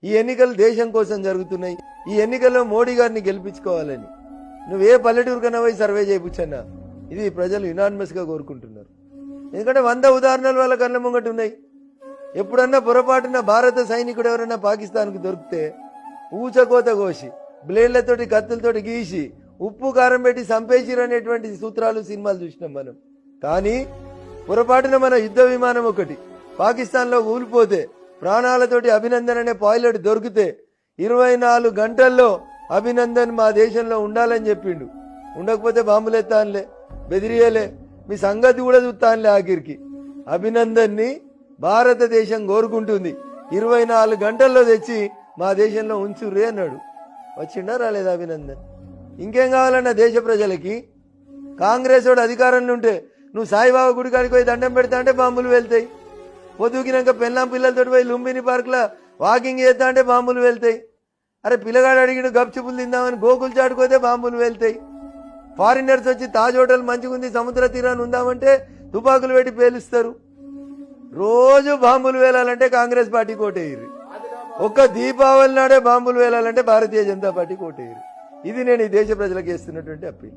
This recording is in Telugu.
ఈ ఎన్నికలు దేశం కోసం జరుగుతున్నాయి. ఈ ఎన్నికల్లో మోడీ గారిని గెలిపించుకోవాలని నువ్వే పల్లెటూరు కన్నా పోయి సర్వే చేయించన్నా ఇది ప్రజలు యునానిమస్ గా కోరుకుంటున్నారు. ఎందుకంటే 100 ఉదాహరణలు వాళ్ళ కళ్ళ ముంగట ఉన్నాయి. ఎప్పుడన్నా పొరపాటున భారత సైనికుడు ఎవరైనా పాకిస్తాన్కు దొరికితే ఊచకోత కోసి బ్లేడ్లతోటి కత్తులతోటి గీసి ఉప్పు కారం పెట్టి చంపేసిరు అనేటువంటి సూత్రాలు సినిమాలు చూసినాం మనం. కానీ పొరపాటున మన యుద్ధ విమానం ఒకటి పాకిస్తాన్ లో ఊలిపోతే ప్రాణాలతోటి అభినందన్ అనే పైలట్ దొరికితే 24 గంటల్లో అభినందన్ మా దేశంలో ఉండాలని చెప్పిండు. ఉండకపోతే బాంబులెత్తానులే, బెదిరియలే, మీ సంగతి కూడా చూస్తానులే. ఆఖరికి అభినందన్ ని భారతదేశం కోరుకుంటుంది. 24 గంటల్లో తెచ్చి మా దేశంలో ఉంచుర్రే అన్నాడు. వచ్చిండా రాలేదు అభినందన్? ఇంకేం కావాలన్న దేశ ప్రజలకి? కాంగ్రెస్ వాడు అధికారంలో ఉంటే నువ్వు సాయిబాబా గుడి కాడికి పోయి దండం పెడతా అంటే బాంబులు వెళ్తాయి. పొద్దుకినాక పెళ్ళాం పిల్లలతో పోయి లుంబిని పార్క్ లో వాకింగ్ చేస్తా అంటే బాంబులు వెళ్తాయి. అరే పిల్లగాడు అడిగిన గప్చిపులు తిందామని గోకులు చాటుకోతే బాంబులు వెళ్తాయి. ఫారినర్స్ వచ్చి తాజ్ హోటల్ మంచిగుంది సముద్ర తీరాన్ని ఉందామంటే తుపాకులు పెట్టి పేలుస్తారు. రోజు బాంబులు వేలాలంటే కాంగ్రెస్ పార్టీ కోటేయ్యి. ఒక్క దీపావళి నాడే బాంబులు వేలాలంటే భారతీయ జనతా పార్టీ కోటేయ్యి. ఇది నేను ఈ దేశ ప్రజలకు చేస్తున్నటువంటి అప్పీల్.